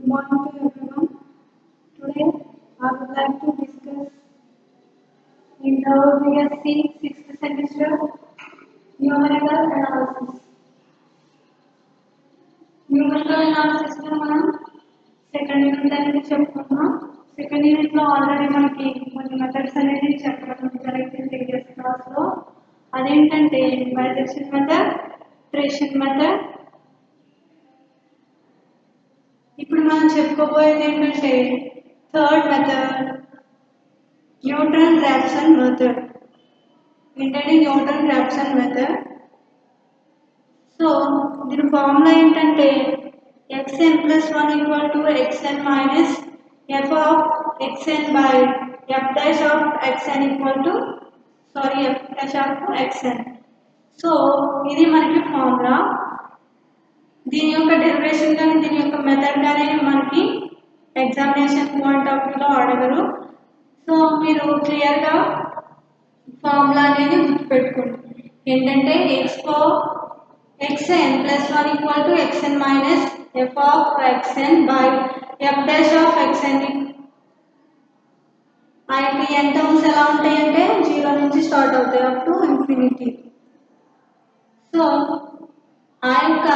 morning to everyone. Today I would like to discuss in the BSc 6th semester numerical analysis. Numerical analysis లో మనం second unit అనేది చెప్పుకున్నాం. Second unit లో already మనకి కొన్ని methods అనేది చెప్పడం జరిగింది ప్రీవియస్ క్లాస్ లో. అదేంటంటే బైజెక్షన్ మెథడ్, ట్రేషన్ మెథడ్. ఇప్పుడు మనం చెప్పుకోబోయేది ఏంటంటే థర్డ్ మెథడ్ న్యూటన్-రాప్సన్ మెథడ్. ఏంటంటే న్యూటన్-రాప్సన్ మెథడ్. సో దీని ఫార్ములా ఏంటంటే xn plus 1 equal to xn minus f of xn by f dash of xn equal to f dash of xn. So ఇది మనకి formula. దీని యొక్క డెరివేషన్ కానీ దీని యొక్క మెథడ్ కానీ మనకి ఎగ్జామినేషన్ పాయింట్ ఆఫ్ వ్యూలో అడగరు. సో మీరు క్లియర్గా ఫార్ములా అనేది గుర్తుపెట్టుకోండి. ఏంటంటే xn plus 1 equal to xn minus f of xn by f dash of xn. ఆ యొక్క n టర్మ్స్ ఎలా ఉంటాయంటే 0 నుంచి స్టార్ట్ అవుతాయి అప్ టు ఇన్ఫినిటీ. సో ఆ యొక్క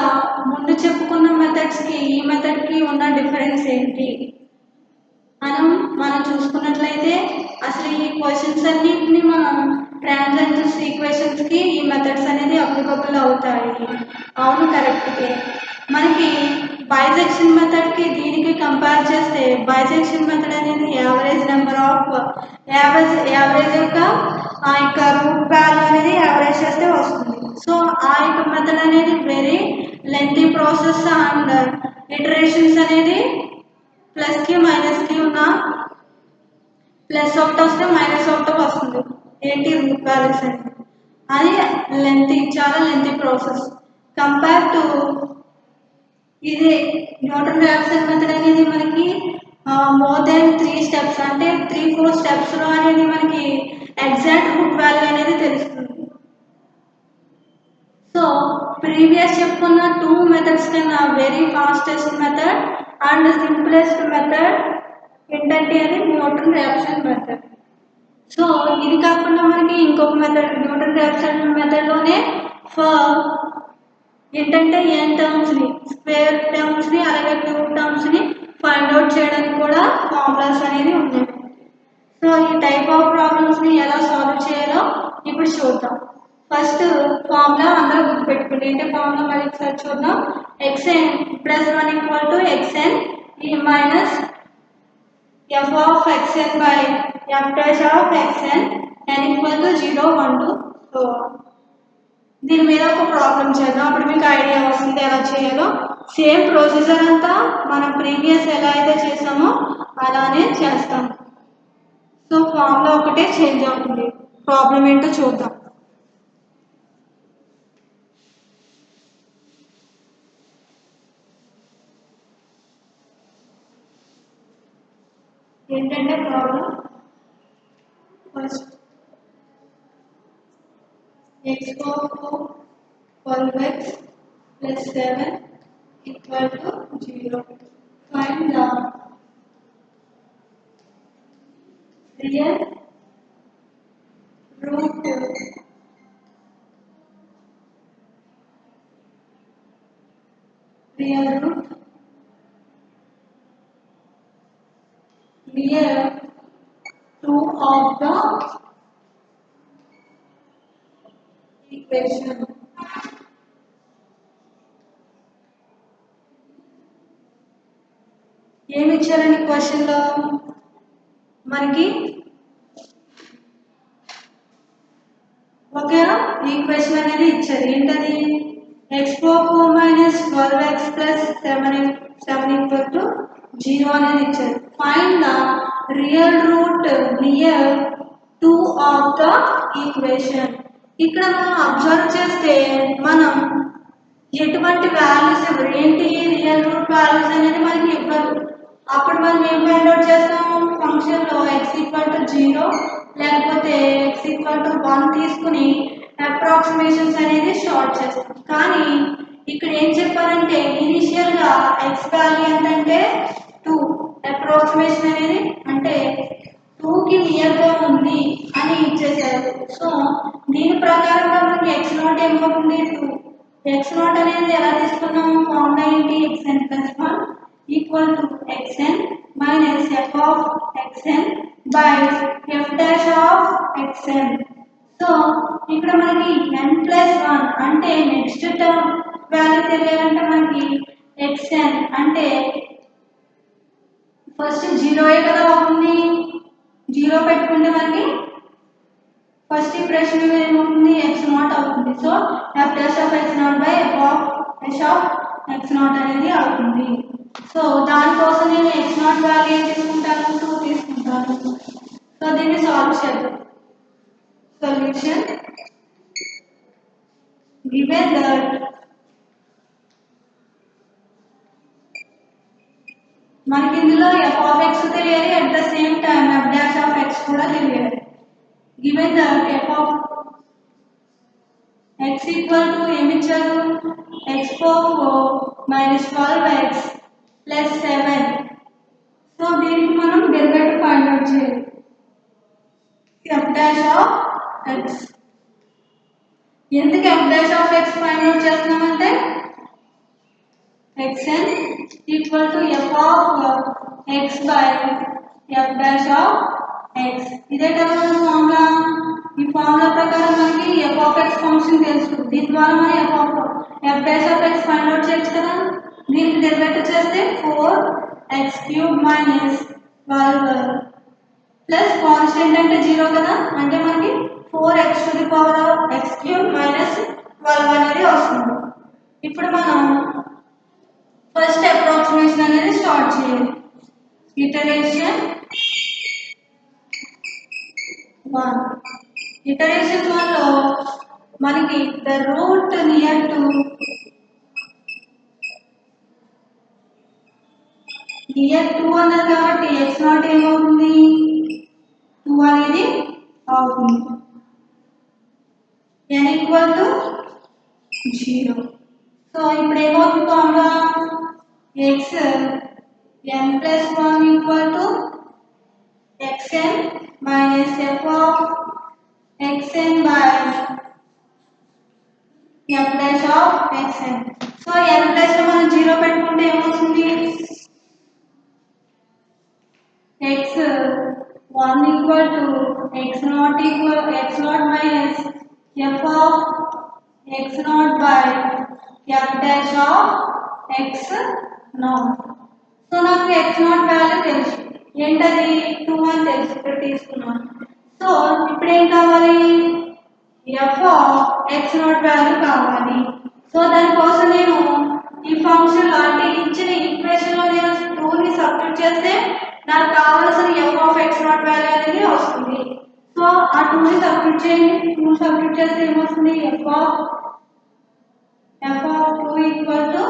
ముందు చెప్పుకున్న మెథడ్స్కి ఈ మెథడ్కి ఉన్న డిఫరెన్స్ ఏంటి మనం చూసుకున్నట్లయితే అసలు ఈ క్వశ్చన్స్ అన్నింటినీ మనం ట్రాన్సెండెన్స్ ఈక్వేషన్స్కి ఈ మెథడ్స్ అనేది అప్లికబుల్ అవుతాయి. అవును, కరెక్ట్గా మనకి బైజెక్షన్ మెథడ్కి దీనికి కంపేర్ చేస్తే బైజెక్షన్ మెథడ్ అనేది యావరేజ్ నెంబర్ ఆఫ్ యావరేజ్ యొక్క ఆ యొక్క రూట్ వాల్యూ అనేది యావరేజ్ చేస్తే వస్తుంది. సో ఆ యొక్క మెథడ్ అనేది very lengthy process and iterations అనేది ప్లస్కి మైనస్కి ఉన్న ప్లస్ ఒకటి వస్తే మైనస్ ఒకటి వస్తుంది. ఏంటి రూట్ వాల్యూస్ అనేది అది చాలా లెంతీ ప్రాసెస్ కంపేర్ టు ఇది న్యూటన్-రాప్సన్ మెథడ్ అనేది మనకి మోర్ దెన్ 3 స్టెప్స్ అంటే 3-4 స్టెప్స్లో అనేది మనకి ఎగ్జాక్ట్ రూట్ వాల్యూ అనేది తెలుస్తుంది. సో ప్రీవియస్ చెప్పుకున్న 2 మెథడ్స్ కన్నా very fastest method and simplest method ఏంటంటే అది న్యూటన్-రాప్సన్ మెథడ్. సో ఇది కాకుండా మనకి ఇంకొక మెథడ్ న్యూటన్-రాప్సన్ మెథడ్లోనే ఏంటంటే n టర్మ్స్ని స్క్వేర్ టర్మ్స్ని అలాగే క్యూబ్ టర్మ్స్ని ఫైండ్ అవుట్ చేయడానికి కూడా ఫార్ములాస్ అనేది ఉన్నాయి. సో ఈ టైప్ ఆఫ్ ప్రాబ్లమ్స్ని ఎలా సాల్వ్ చేయాలో ఇప్పుడు చూద్దాం. ఫస్ట్ ఫార్ములా అందరూ గుర్తుపెట్టుకోండి. ఏంటంటే ఫార్ములా మళ్ళీ ఒకసారి చూద్దాం. xn plus 1 equal to xn minus f of xn by f dash of xn n equal to 0, 1, 2, 4. దీని మీద ఒక ప్రాబ్లం చేద్దాం, అప్పుడు మీకు ఐడియా వస్తుంది ఎలా చేయాలో. సేమ్ ప్రొసీజర్ అంతా మనం ప్రీవియస్ ఎలా అయితే చేసామో అలానే చేస్తాం. సో ఫార్ములా ఒకటే చేంజ్ అవుతుంది. ప్రాబ్లం ఏంటో చూద్దాం. ఏంటంటే problem first x power 12x plus 7 equal to 0. Find the real root real 2 of the equation. ఏమి ఇచ్చారండి క్వశ్చన్లో మనకి ఒక ఈక్వేషన్ అనేది ఇచ్చారు. ఏంటది x power 4 minus 12x plus 7 equal to 0 అనేది ఇచ్చారు. Find the real route near 2 of the equation. ఇక్కడ మనం అబ్జర్వ్ చేస్తే మనం ఎటువంటి వాల్యూస్ ఇవ్వరు. ఏంటి రియల్ రూట్ వాల్యూస్ అనేది మనకి ఇవ్వరు. అప్పుడు మనం ఏం ఫైండ్ అవుట్ చేస్తాము, ఫంక్షన్లో x equal to 0 లేకపోతే x equal to 1 తీసుకుని అప్రాక్సిమేషన్స్ అనేది షార్ట్ చేస్తాం. కానీ ఇక్కడ ఏం చెప్పారంటే ఇనిషియల్ గా ఎక్స్ వాల్యూ ఏంటంటే 2, అప్రాక్సిమేషన్ అనేది అంటే 2 కి నియర్ గా ఉంది అని ఇచ్చేసారు. సో దీని ప్రకారంగా మనకి ఎక్స్ నాట్ ఏమవుతుంది 2. ఎక్స్ నాట్ అనేది ఎలా తీసుకున్నాము ఫార్ములా ఏంటి xn plus 1 equal to xn minus f of xn by f dash of xn. So ఇక్కడ మనకి n ప్లస్ 1 అంటే నెక్స్ట్ టర్మ్ వాల్యూ తెలియాలంటే మనకి xn అంటే ఫస్ట్ 0 కదా అవుతుంది. 0 పెట్టుకుంటే మనకి ఫస్ట్ ఇంప్రెషన్ ఏమవుతుంది x నాట్ అవుతుంది. So f dash of x not by f of h of x not అనేది అవుతుంది. సో దానికోసం నేను x నాట్ వాల్యూ ఏం తీసుకుంటాను 2 తీసుకుంటాను. సో దీన్ని సాల్వ్ చేద్దాం. సొల్యూషన్ given that మనకి ఇందులో f ఆఫ్ x తెలియాలి, at the same time f dash of x కూడా తెలియాలి. given that f of x equal to ఏమి ఇచ్చారు x power 4 minus 12x plus 7. So దీనికి మనం డెరివేటివ్ ఫైండ్ అవుట్ చేయాలి. f dash of x ఎందుకు f dash of x find out చేస్తున్నామంటే xn equal to f of x by f dash of x. ఇదే కదా మన ఫార్ములా. ఈ formula ప్రకారం మనకి f of x ఫంక్షన్ తెలుసు. దీని ద్వారా మనం f dash of x find out చేయొచ్చు కదా. దీనికి డెరివేటివ్ చేస్తే 4x³ మైనస్ 12 ప్లస్ కాన్స్టెంట్ అంటే 0 కదా, అంటే మనకి 4x³ మైనస్ 12 అనేది వస్తుంది. ఇప్పుడు మనం ఫస్ట్ అప్రాక్సిమేషన్ అనేది స్టార్ట్ చేయాలి. ఇటరేషన్ 1. ఇటరేషన్ 1 లో మనకి ద రూట్ నియర్ టు అన్నారు కాబట్టి x నాట్ ఏమవుతుంది 2 అనేది అవుతుంది. n equal to 0. సో ఇప్పుడు ఏమవుతుంది formula x n plus 1 equal to xn minus f of xn by f dash of xn. So n plus లో మనం 0 పెట్టుకుంటే ఏమవుతుంది x1 equal to x0 minus f of x0 by f dash of x0. So నాకు x0 value తెలుసు, ఏంటది 2 అని తెలుసు, ఇక్కడ తీసుకున్నాను. సో ఇప్పుడు ఏం కావాలి f of x0 వాల్యూ కావాలి. సో దానికోసం నేను ఈ ఫంక్షన్ అంటే ఇచ్చిన ఈక్వేషన్ లో నేను 2 ని సబ్స్టిట్యూట్ చేస్తే నాకు కావాల్సిన f of x0 వాల్యూ అనేది వస్తుంది. సో ఆ 2 ని సబ్స్టిట్యూట్ చేయండి. 2 సబ్స్టిట్యూట్ చేస్తే ఏమొస్తుంది f of 2 equal to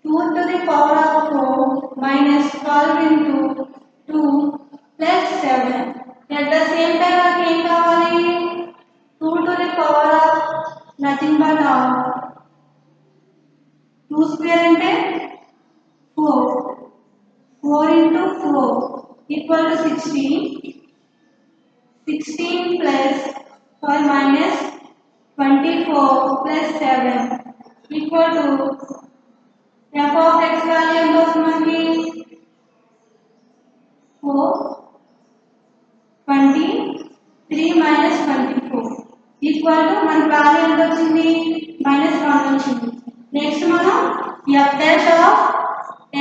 2 to the power of 4 minus 12 into 2 plus 7. At the same time నాకు ఏం కావాలి 2 to the power of nothing but 2 square అంటే 4 into 4 equal to 16. 16 plus 12 minus 24 plus 7 equal to f of x value ఎంత వస్తుంది మనకి 23 minus 24 equal to మనకి value ఎంత వచ్చింది -1 వచ్చింది. నెక్స్ట్ మనం f dash of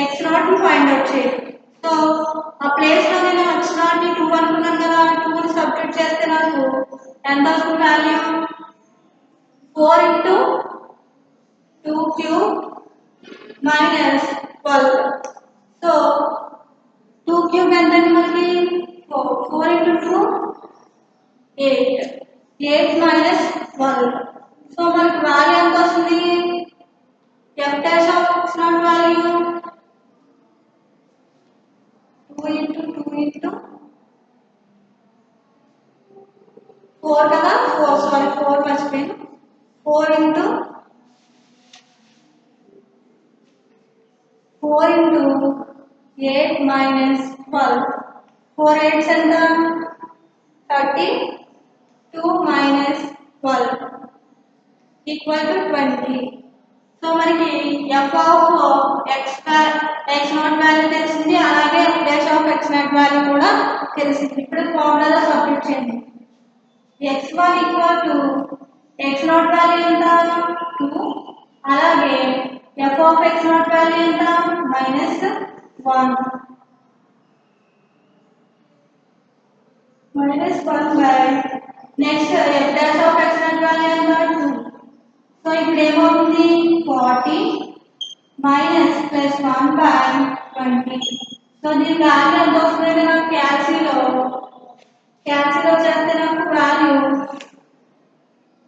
x0 ని ఫైండ్ అవుట్ చేయాలి. సో ఆ ప్లేస్ లో నేను x0 ని 2 అనుకున్నాను కదా, 2 ని సబ్స్టిట్యూట్ చేస్తే నాకు ఎంత వస్తుంది value 4 into 2 cube minus 12. So 2 cube ఎంత అండి మనకి 4 into 2 8 minus 12. సో మనకి వాల్యూ ఎంత వస్తుంది f dash of x0 value 2 into 2 into 4 కదా 4 మర్చిపోయాను 4 into 8 minus 12. 4 8s ఎంత 32 minus 12 equal to 20. సో మనకి f of x not value తెలిసింది, అలాగే f dash of x not value కూడా తెలిసింది. ఇప్పుడు ఫార్ములాలో సబ్స్టిట్యూట్ చేయండి. x1 equal to x not value ఎంత 2, అలాగే f of x not value ఎంత -1 by next f dash of x not value ఎంత 2. సో ఇప్పుడు ఏమవుతుంది 40 minus plus 1 by 20. సో దీని వాల్యూ ఎంత వస్తుంది నాకు క్యాల్సీలో చేస్తే నాకు వాల్యూ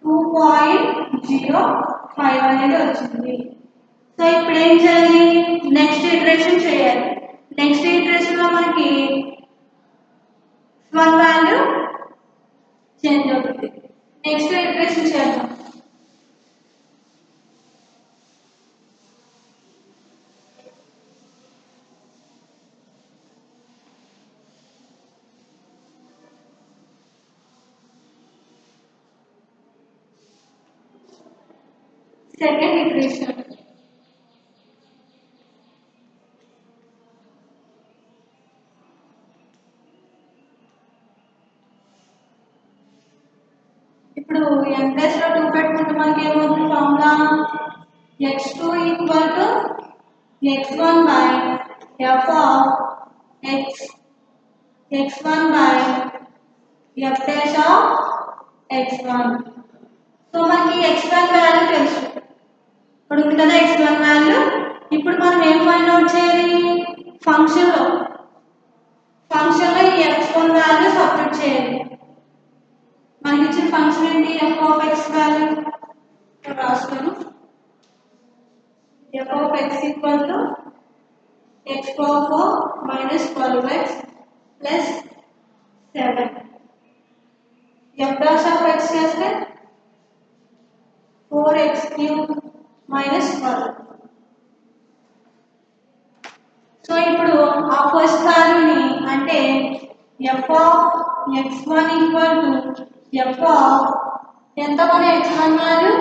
2.05 అనేది వచ్చింది. సో ఇప్పుడు ఏం చేయాలి, నెక్స్ట్ ఇటరేషన్ చేయాలి. నెక్స్ట్ ఇటరేషన్ లో మనకి 1 వాల్యూ చేంజ్ అవుతుంది. నెక్స్ట్ ఇటరేషన్ చేద్దాం. సెకండ్ ఇటరేషన్ ఇప్పుడు n ప్లస్ లో 2 పెట్టుకుంటే మనకి ఏమవుతుంది formula x2 equal to x1 by f of x1 by f dash of x1. So మనకి x1 వాల్యూ తెలుసు, ఇప్పుడు ఉంది కదా x1 వాల్యూ. ఇప్పుడు మనం ఏం ఫైండ్ అవుట్ చేయాలి, ఫంక్షన్లో ఈ x1 వాల్యూ సబ్స్టిట్యూట్ చేయాలి. మనకి ఇచ్చిన ఫంక్షన్ ఏంటి f ఆఫ్ x వాల్యూ రాస్తాను. f of x equal to x power 4 minus 12x plus 7. f dash of x చేస్తే 4x క్యూబ్ మైనస్ 12. సో ఇప్పుడు ఆ ఫస్ట్ వాల్యూని అంటే f of x1 equal to f of ఎంత మన x1 value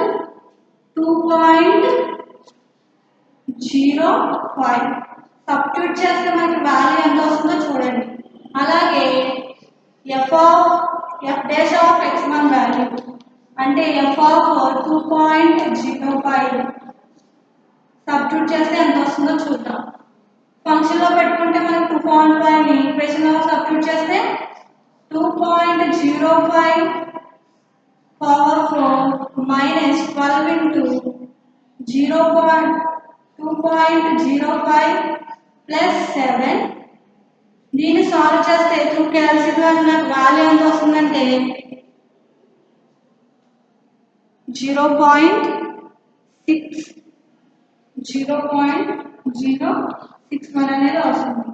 2.05 substitute చేస్తే మనకి వాల్యూ ఎంత వస్తుందో చూడండి. అలాగే f dash of x1 value అంటే f ఆఫ్ 2.05 సబ్స్టిట్యూట్ చేస్తే ఎంత వస్తుందో చూద్దాం. ఫంక్షన్లో పెట్టుకుంటే మనకి 2.5 ని ఈక్వేషన్లో సబ్స్టిట్యూట్ చేస్తే 2.05 power 4 minus 12 into 2.05 plus 7. దీన్ని సాల్వ్ చేస్తే త్రూ క్యాల్సియం వల్ల నాకు వాల్యూ ఎంత వస్తుందంటే 0.061 అనేది వస్తుంది.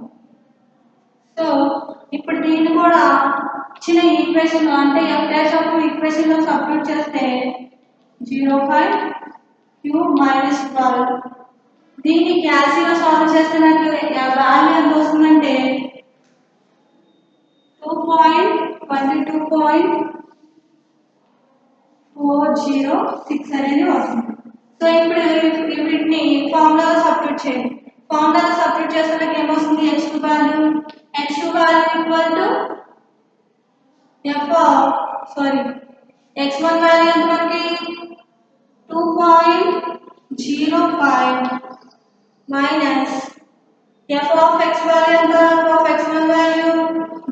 సో ఇప్పుడు దీన్ని కూడా ఇచ్చిన ఈక్వేషన్ అంటే f డాష్ ఆఫ్ ఈక్వేషన్ లో సబ్స్టిట్యూట్ చేస్తే 0.5 క్యూబ్ మైనస్ 12. దీన్ని క్యాల్సియం సాల్వ్ చేస్తే నాకు వాల్యూ ఎంత వస్తుందంటే 2.22.406 అనేది వస్తుంది. సో ఇప్పుడు వీటిని ఫార్ములాలో సబ్స్టిట్యూట్ చేయండి. ఫార్ములాలో సబ్స్టిట్యూట్ చేస్తే నాకు ఏమొస్తుంది x2 value equal to x1 value ఎంత మనకి 2.05 minus f of x value ఎంత of x1 value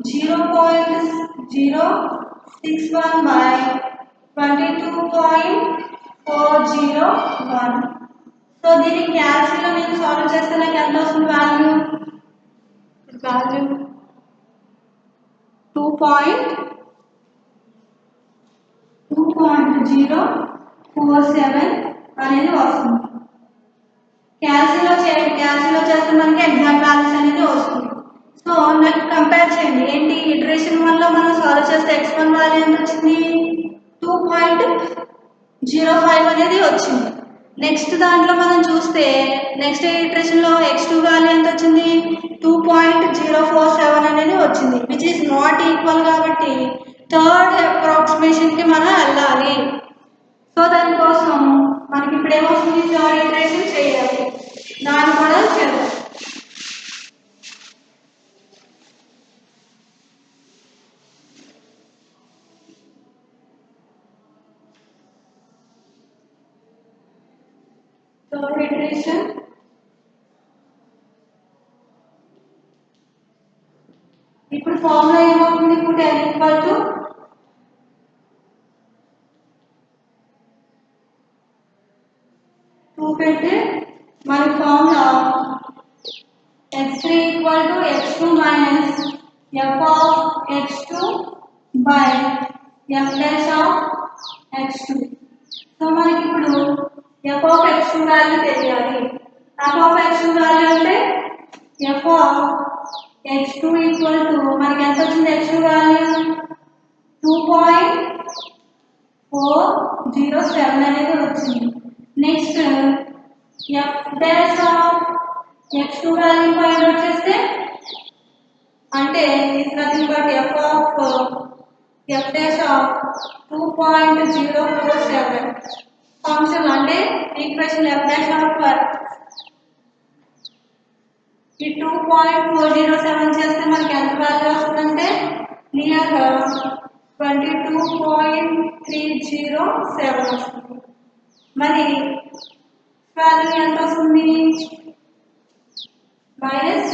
0.061 by 22.401. So దీన్ని క్యాల్సియంలో నేను సాల్వ్ చేస్తే నాకు ఎంత వస్తుంది వాల్యూ 2.047 అనేది వస్తుంది. క్యాల్సియంలో చేస్తే మనకి ఎగ్జాక్ట్ వాల్యూస్ అనేది వస్తుంది. సో నాకు కంపేర్ చేయండి ఏంటి ఇటరేషన్ 1 లో మనం సాల్వ్ చేస్తే x1 వాల్యూ ఎంత వచ్చింది 2.05 అనేది వచ్చింది. నెక్స్ట్ దాంట్లో మనం చూస్తే నెక్స్ట్ ఇటరేషన్లో x2 వాల్యూ ఎంత వచ్చింది 2.047 అనేది వచ్చింది విచ్ ఈస్ నాట్ ఈక్వల్ కాబట్టి థర్డ్ అప్రాక్సిమేషన్కి మనం వెళ్ళాలి. సో దానికోసం మనకి ఇప్పుడు ఏమొస్తుంది థర్డ్ ఇటరేషన్ చేయాలి దాన్ని కూడా చేద్దాం. థర్డ్ ఇటరేషన్ ఇప్పుడు ఫార్ములా ఏమవుతుంది ఇప్పుడు n ఈక్వల్ టు పెట్టి మనకి formula x3 equal to x2 minus f of x2 by f dash of x2. So మనకి ఇప్పుడు f ఆఫ్ x2 వాల్యూ తెలియాలి. f ఆఫ్ x2 వాల్యూ అంటే f of x2 equal to మనకి ఎంత వచ్చింది x2 value 2.407 అనేది వచ్చింది. Next f dash of x2 value find out చేస్తే అంటే is nothing but f of f dash of 2.047 function అంటే ఈక్వేషన్ f డాష్ ఆఫ్ ఈ 2.407 చేస్తే మనకి ఎంత వాల్యూ వస్తుందంటే నియర్ 22.307 వస్తుంది. మరి వాల్యూ ఎంత వస్తుంది మైనస్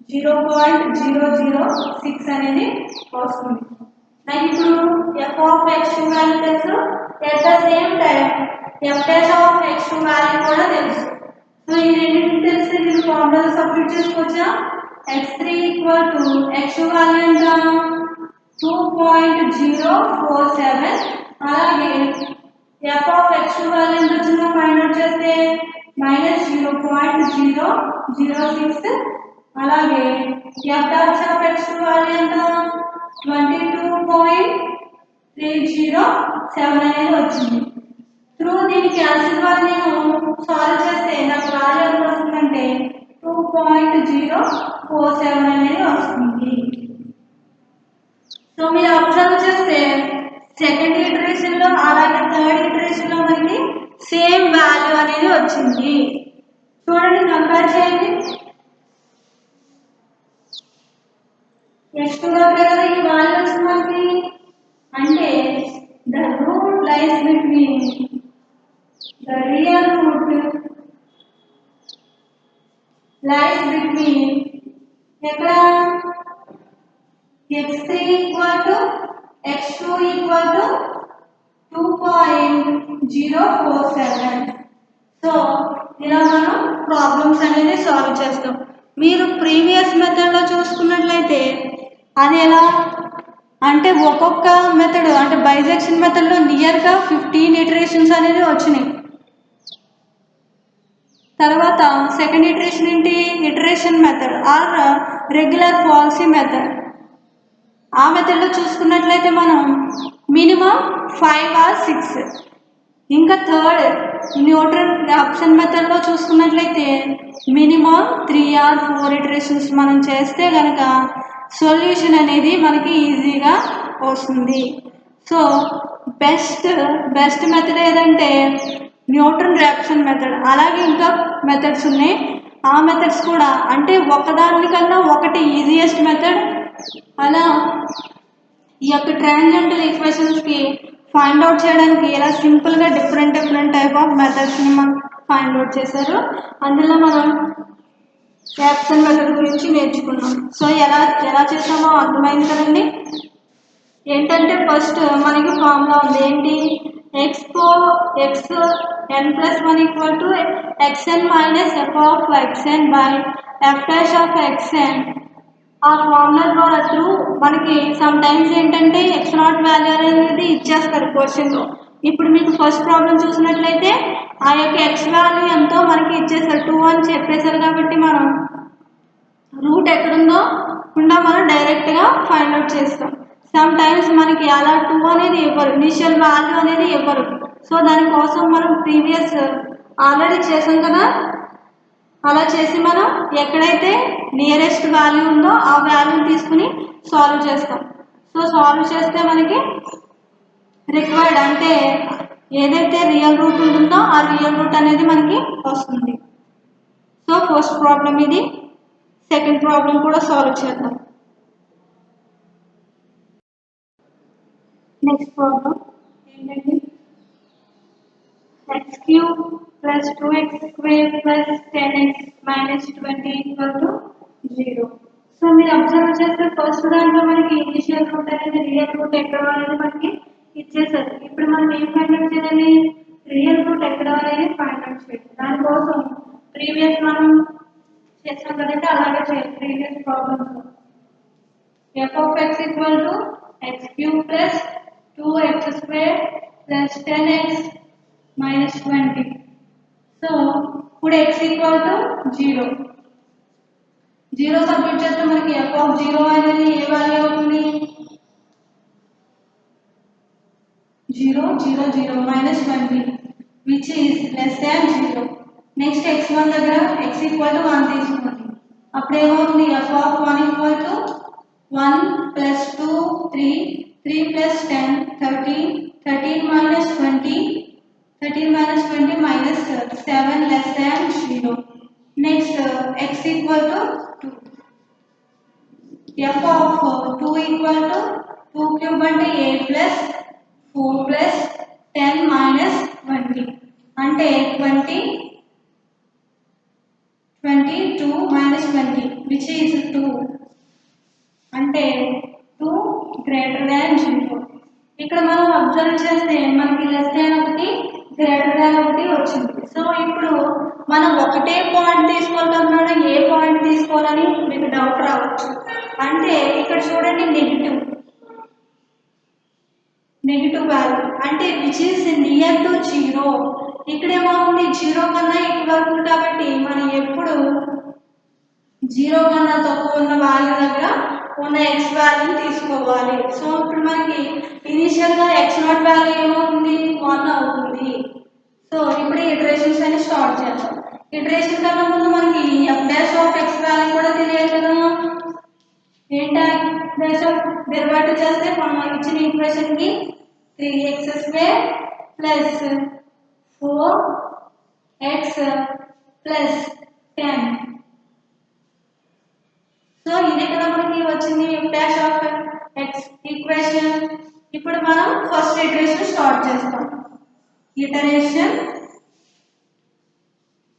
0.006 అనేది వస్తుంది. నాకు ఇప్పుడు f ఆఫ్ x2 వాల్యూ తెలుసు at the same time f dash of x2 value కూడా తెలుసు. సో ఈ రెండింటిని తెలిస్తే మీరు ఫార్ములా సబ్స్టిట్యూట్ చేసుకోవచ్చా x3 equal to x2 value ఎంత 2.047 అలాగే f ఆఫ్ x2 వాల్యూ ఎంత వచ్చిందో ఫైండ్ అవుట్ చేస్తే మైనస్ 0.006 అలాగే f dash of x2 value ఎంత 22.307 అనేది వచ్చింది. త్రూ దీని క్యాన్సిల్ వాల్యూ నేను సాల్వ్ చేస్తే నాకు వాల్యూ ఎంత వస్తుందంటే 2.047 అనేది వస్తుంది. సో మీరు అబ్జర్వ్ చేస్తే సెకండ్ ఇటరేషన్లో అలాగే థర్డ్ ఇటరేషన్లో మనకి సేమ్ వాల్యూ అనేది వచ్చింది. చూడండి కంపేర్ చేయండి. x2 దగ్గర కదా ఈ వాల్యూ వచ్చింది మనకి అంటే the route lies between the real root lies between ఎక్కడ x3 equal to x2 equal to 2.047. So ఇలా మనం ప్రాబ్లమ్స్ అనేది సాల్వ్ చేస్తాం. మీరు ప్రీవియస్ మెథడ్లో చూసుకున్నట్లయితే అది ఎలా అంటే ఒక్కొక్క మెథడ్ అంటే బైజెక్షన్ మెథడ్లో నియర్గా 15 ఇటరేషన్స్ అనేది వచ్చినాయి. తర్వాత సెకండ్ ఇటరేషన్ ఏంటి iteration method or regular policy method. ఆ మెథడ్లో చూసుకున్నట్లయితే మనం మినిమం 5 or 6. ఇంకా థర్డ్ న్యూటన్ ఆప్షన్ మెథడ్లో చూసుకున్నట్లయితే మినిమం 3 or 4 ఇటరేషన్స్ మనం చేస్తే కనుక సొల్యూషన్ అనేది మనకి ఈజీగా వస్తుంది. సో బెస్ట్ మెథడ్ ఏదంటే న్యూటన్ రియాక్షన్ మెథడ్. అలాగే ఇంకా మెథడ్స్ ఉన్నాయి. ఆ మెథడ్స్ కూడా అంటే ఒకదానికన్నా ఒకటి ఈజియెస్ట్ మెథడ్. అలా ఈ యొక్క ట్రాన్సెండెంటల్ ఈక్వేషన్స్కి ఫైండ్ అవుట్ చేయడానికి ఇలా సింపుల్గా డిఫరెంట్ టైప్ ఆఫ్ మెథడ్స్ని మనం ఫైండ్ అవుట్ చేశారు. అందులో మనం రియాక్షన్ మెథడ్ గురించి నేర్చుకున్నాం. సో ఎలా చేసామో అర్థమైంది కదండి. ఏంటంటే ఫస్ట్ మనకి ఫార్ములా ఉంది ఏంటి xn+1 equal to xn minus f of xn by f dash of xn. ఆ ఫార్ములా ద్వారా త్రూ మనకి సమ్ టైమ్స్ ఏంటంటే x0 వాల్యూ అనేది ఇచ్చేస్తారు క్వశ్చన్లో. ఇప్పుడు మీకు ఫస్ట్ ప్రాబ్లం చూసినట్లయితే ఆ యొక్క x వాల్యూ ఎంతో మనకి ఇచ్చేస్తారు 2 అని చెప్పేశారు కాబట్టి మనం రూట్ ఎక్కడుందో మనం డైరెక్ట్గా ఫైండ్ అవుట్ చేస్తాం. సమ్ టైమ్స్ మనకి అలా 2 అనేది ఇవ్వరు, ఇనిషియల్ వాల్యూ అనేది ఇవ్వరు. సో దానికోసం మనం ప్రీవియస్ ఆల్రెడీ చేసాం కదా. అలా చేసి మనం ఎక్కడైతే నియరెస్ట్ వాల్యూ ఉందో ఆ వాల్యూ తీసుకుని సాల్వ్ చేస్తాం. సో సాల్వ్ చేస్తే మనకి రిక్వైర్డ్ అంటే ఏదైతే రియల్ రూట్ ఉంటుందో ఆ రియల్ రూట్ అనేది మనకి వస్తుంది. సో ఫస్ట్ ప్రాబ్లం ఇది. సెకండ్ ప్రాబ్లం కూడా సాల్వ్ చేద్దాం. నెక్స్ట్ ప్రాబ్లం ఏంటంటే x cube plus 2x square plus 10x minus 20 equal to 0. So మీరు అబ్జర్వ్ చేస్తే ఫస్ట్ దాంట్లో మనకి ఇనిషియల్ రూట్ అనేది రియల్ రూట్ ఎక్కడ అనేది మనకి ఇచ్చేసారు. ఇప్పుడు మనం ఏం ఫైండ్ అవుట్ చేయాలి? రియల్ రూట్ ఎక్కడ అనేది ఫైండ్ అవుట్ చేయాలి. దానికోసం ప్రీవియస్ మనం చేసాం కదంటే అలాగే చేయాలి. Previous problems f of x equal to x cube plus 2x square plus 10x minus 20. So ఇప్పుడు x equal to 0. 0 సబ్స్టిట్యూట్ చేస్తే మనకి f of 0 అనేది ఏ వాల్యూ అవుతుంది? 0 0 0 minus 20 which is less than 0. Next x1 దగ్గర x equal to 1 తీసుకోండి. అప్పుడు ఏమవుతుంది? f of 1 equal to 1 plus 2 3 3 plus 10 13 13 minus 20 13 minus 20 minus 7 less than 0. Next x equal to 2. f of 2 equal to 2 cube అంటే 8 plus 4 plus 10 minus 20 అంటే 20 22 minus 20 which is 2 అంటే 2 greater than 0. ఇక్కడ మనం observe చేస్తే మనకి లెస్ దాన్ ఒకటి greater than ఒకటి వచ్చింది. సో ఇప్పుడు మనం ఒకటే పాయింట్ తీసుకోవాలన్నాడు, ఏ పాయింట్ తీసుకోవాలని మీకు డౌట్ రావచ్చు. అంటే ఇక్కడ చూడండి నెగిటివ్ వాల్యూ అంటే విచ్ ఈస్ నియర్ టు 0. ఇక్కడ ఏమవుతుంది? 0 కన్నా ఎక్కువ ఉంది కాబట్టి మనం ఎప్పుడు 0 కన్నా తక్కువ ఉన్న వాల్యూ దగ్గర ఉన్న x వాల్యూ తీసుకోవాలి. సో ఇప్పుడు మనకి ఇనిషియల్ గా x0 వాల్యూ ఏమవుతుంది? 1 అవుతుంది. సో ఇప్పుడు ఇటరేషన్స్ అని స్టార్ట్ చేద్దాం. ఇటరేషన్ కన్నా ముందు మనకి f dash of x value కూడా తెలియాలి కదా. ఏంటి f డాష్ ఆఫ్ డెరివేటివ్ చేస్తే మనం ఇచ్చిన ఈక్వేషన్ కి 3x square plus 4x plus 10. So ఇది కదా మనకి వచ్చింది f dash of x equation. ఇప్పుడు మనం ఫస్ట్ ఇటరేషన్ స్టార్ట్ చేస్తాం. ఇటరేషన్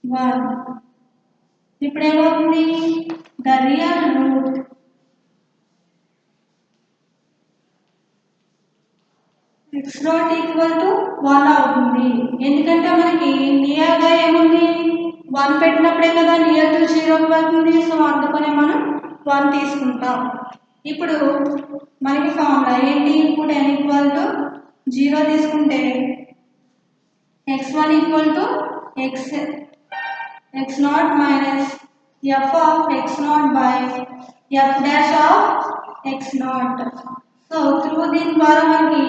1. ఇప్పుడు ఏమవుతుంది? The real route x0 equal to 1 అవుతుంది. ఎందుకంటే మనకి నియర్ గా ఏముంది? 1 పెట్టినప్పుడే కదా నియర్ టు 0 అవుతుంది. సో అందుకనే మనం 1 తీసుకుంటాం. ఇప్పుడు మనకి ఫార్ములా ఏంటి? ఇప్పుడు n ఈక్వల్ టు 0 తీసుకుంటే x1 equal to x0 minus f of x0 by f dash of x0. So through దీని ద్వారా మనకి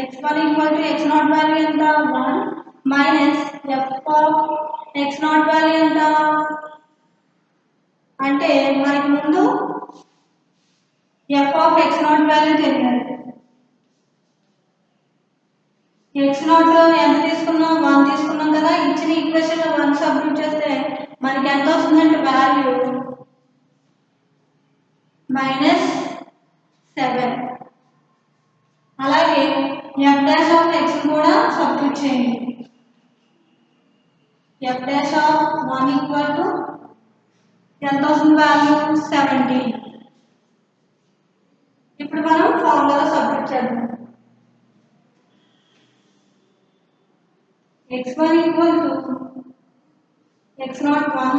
x1 equal to x0 value ఎంత? 1 minus f of x0 value ఎంత అంటే మనకి ముందు f ఆఫ్ x0 వాల్యూ తెలియాలి. x0 ఎంత తీసుకున్నాం? 1 తీసుకున్నాం కదా. ఇచ్చిన ఈక్వేషన్ లో 1 సబ్స్టిట్యూట్ చేస్తే మనకి ఎంత వస్తుందంటే వాల్యూ -7. అలాగే f డాష్ ఆఫ్ x కూడా సబ్స్టిట్యూట్ చేయండి. f dash of 1 equal to ఎంత వస్తుంది? వాల్యూ 17. ఇప్పుడు మనం ఫార్ములాలో సబ్స్టిట్యూట్ చేద్దాం. x1 equal to x0 1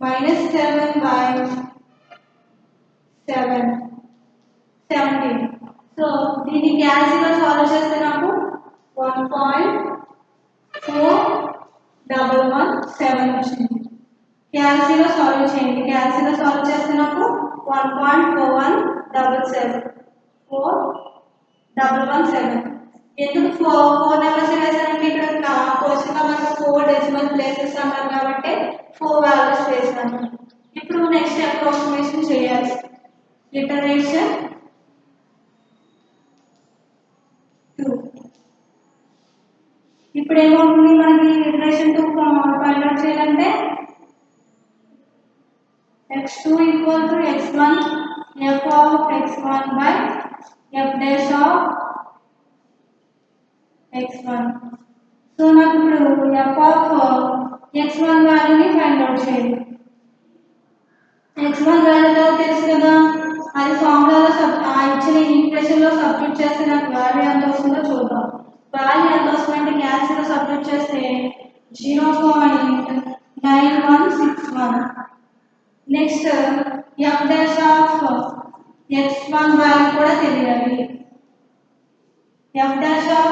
minus 7 by 17. So దీన్ని క్యాల్సిలో సాల్వ్ చేస్తే నాకు 1.4117 వచ్చింది. క్యాల్సిలో సాల్వ్ చేయండి. క్యాల్సిలో సాల్వ్ చేస్తే నాకు 1.4177 4117. ఎందుకు ఫోర్ నెంబర్స్ వేసానంటే ఇక్కడ క్వశ్చన్లో మనకు 4 డెసిమల్ ప్లేసెస్ అన్నారు కాబట్టి 4 వాల్యూస్ వేసాను. ఇప్పుడు నెక్స్ట్ అప్రాక్సిమేషన్ చేయాలి. ఇటరేషన్ 2. ఇప్పుడు ఏమవుతుంది మనకి ఇటరేషన్ 2 ఫైండ్ అవుట్ చేయాలంటే x2 equal to x1 f of x1 by f dash of x1. So నాకు ఇప్పుడు f of x1 వాల్యూని ఫైండ్ అవుట్ చేయాలి. x1 వాల్యూ తెలుసు కదా, అది ఫార్ములాలో ఇచ్చిన ఈక్వేషన్లో సబ్స్టిట్యూట్ చేస్తే నాకు వాల్యూ ఎంత వస్తుందో చూద్దాం. వాల్యూ ఎంత వస్తుందంటే క్యాల్సిలో సబ్స్టిట్యూట్ చేస్తే 0.9161. Next f dash of x1 value కూడా తెలియాలి. f dash of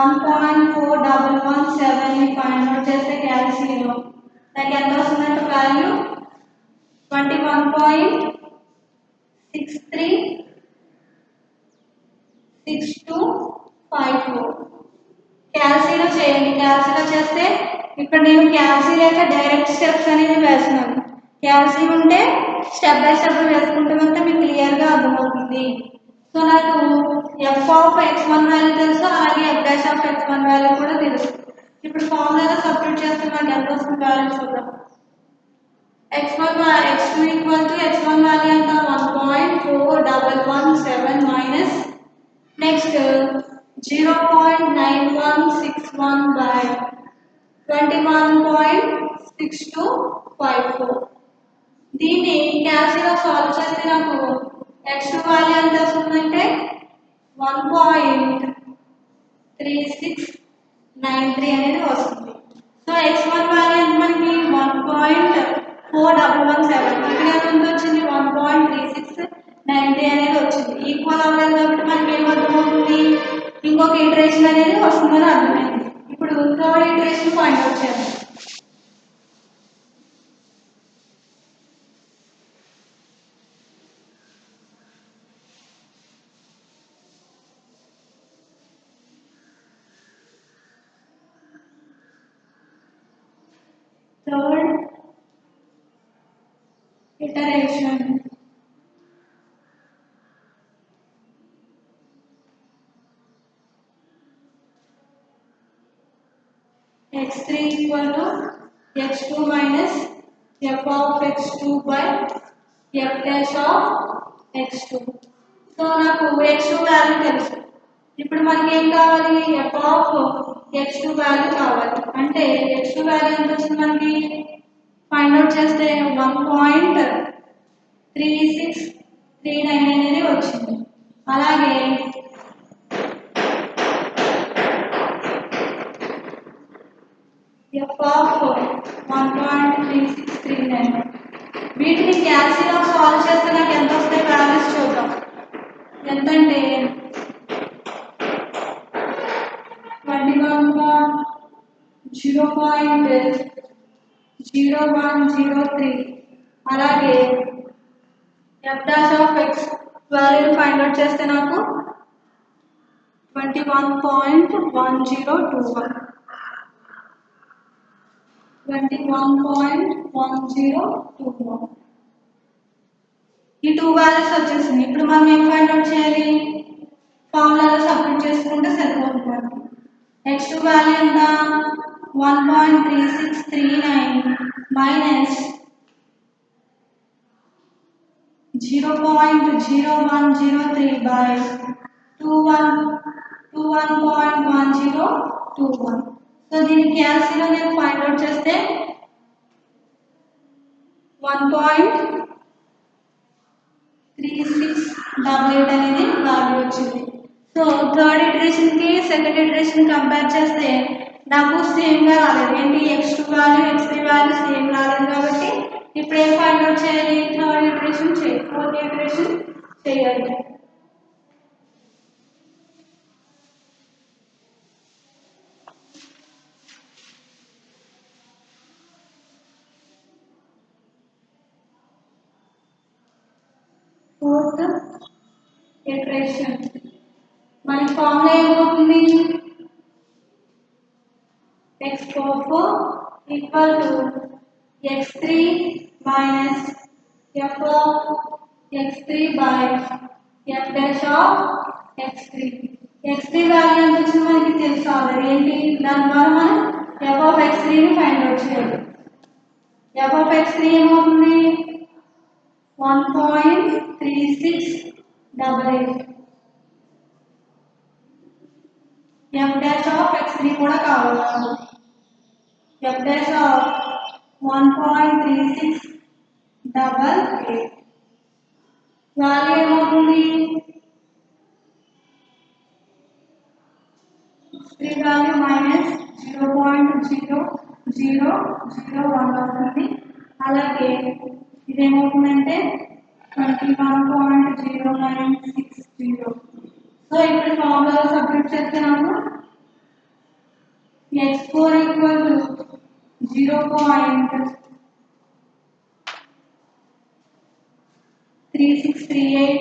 1.4117 ని ఫైండ్ అవుట్ చేస్తే క్యాల్సిలో నాకు ఎంత వస్తుందంటే వాల్యూ 21.636254. క్యాల్సిలో చేయండి. క్యాల్సిలో చేస్తే ఇక్కడ నేను క్యాల్సీ లేక డైరెక్ట్ స్టెప్స్ అనేది వేస్తున్నాను. క్యాల్సీ ఉంటే స్టెప్ బై స్టెప్ వేసుకుంటామంటే మీకు క్లియర్గా అర్థమవుతుంది. సో నాకు f ఆఫ్ x1 వాల్యూ తెలుసు, అలాగే f dash of x1 value కూడా తెలుసు. ఇప్పుడు ఫార్ములాలో సబ్స్టిట్యూట్ చేస్తే మనకి ఎంత వస్తుంది వాల్యూ చూద్దాం. x2 equal to x1 value ఎంత 1.4117 మైనస్ నెక్స్ట్ 0.9161 by 21.6254. దీన్ని క్యాల్సిలో సాల్వ్ చేస్తే నాకు x2 వాల్యూ ఎంత వస్తుందంటే 1.3693 అనేది వస్తుంది. సో x1 వాల్యూ ఎంత మనకి 1.4117, ఇక్కడ ఎంత వచ్చింది 1.3693 అనేది వచ్చింది. ఈక్వల్ అవ్వలేదు కాబట్టి మనకి ఏమర్థమవుతుంది, ఇంకొక ఇటరేషన్ అనేది వస్తుందని అర్థమైంది. ఇప్పుడు థర్డ్ ఇటరేషన్ ఫైండ్ అవుట్ చేద్దాం. Third iteration. x3 equal to x2 minus f of x2 by f dash of x2. So నాకు x2 వాల్యూ తెలుసు. ఇప్పుడు మనకి ఏం కావాలి, f of x2 వాల్యూ కావాలి. అంటే x2 వాల్యూ ఎంత వచ్చింది మనకి ఫైండ్ అవుట్ చేస్తే 1.3639 అనేది వచ్చింది. అలాగే f of 1.3639 వీటిని క్యాల్సిలో సాల్వ్ చేస్తే నాకు ఎంత వస్తాయి వాల్యూస్ చూద్దాం. ఎంతంటే 0.0103. అలాగే f dash of x వాల్యూని ఫైండ్ అవుట్ చేస్తే నాకు 21.1021. ఈ 2 వాల్యూస్ వచ్చేసింది. ఇప్పుడు మనం ఏం ఫైండ్ అవుట్ చేయాలి, ఫార్ములాలో సబ్స్టిట్యూట్ చేసుకుంటే సరిపోతుంది. x2 వాల్యూ ఎంత 1.3639 మైనస్ 0.0103 by 21.1021. సో దీన్ని క్యాల్సిలో నేను ఫైండ్ అవుట్ చేస్తే 1.3688 అనేది వాల్యూ వచ్చింది. సో థర్డ్ ఇటరేషన్కి సెకండ్ ఇటరేషన్ కంపేర్ చేస్తే నాకు సేమ్గా రాలేదు. ఏంటి x2 value x3 value same రాలేదు కాబట్టి ఇప్పుడు ఏం ఫైండ్ అవుట్ చేయాలి, థర్డ్ ఇటరేషన్ చేయాలి, ఫోర్త్ ఇటరేషన్ చేయాలి. ఫోర్త్ ఇటరేషన్ మనకి ఫార్ములా ఏమవుతుంది x44 equal to x3 minus f of x3 by f dash of x3. x3 value ఎంత వచ్చింది మనకి తెలుసు ఆల్రెడీ. ఏంటి దాని ద్వారా మనం f of x3 ని ఫైండ్ అవుట్ చేయాలి. f of x3 ఏమవుతుంది 1.3688. f dash of x3 కూడా కావాలి. f dash of 1.3688 వాల్యూ ఏమవుతుంది 3 వాల్యూ మైనస్ 0.0001 అవుతుంది. అలాగే ఇదేమవుతుందంటే 21.0960. సో ఇప్పుడు ఫార్ములా సబ్స్టిట్యూట్ చేస్తున్నాము. x4 equal to 0.3638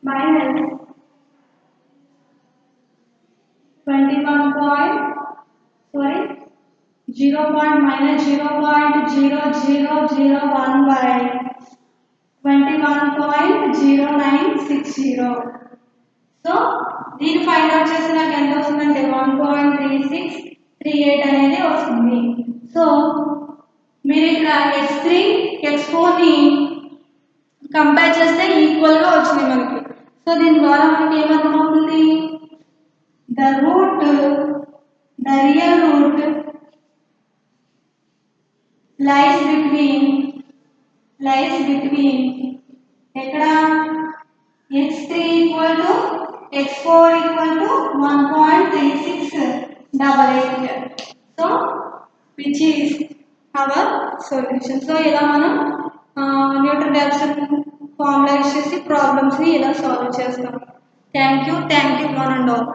minus 0.0001 by 21.0960. So దీన్ని ఫైండ్ అవుట్ చేసి నాకు ఎంత వస్తుందంటే 1.3638 అనేది వస్తుంది. సో మీరు ఇక్కడ x3 x4 ని కంపేర్ చేస్తే ఈక్వల్ గా వచ్చింది మనకి. సో దీని ద్వారా మనకి ఏమర్థమవుతుంది the real root lies between ఎక్కడ x3 equal to x4 equal to 1.3688. So which is our solution. So ఇలా మనం న్యూటన్ రాప్సన్ ఫార్ములా యూస్ చేసి ప్రాబ్లమ్స్ ని ఇలా సాల్వ్ చేస్తాం. Thank you one and all.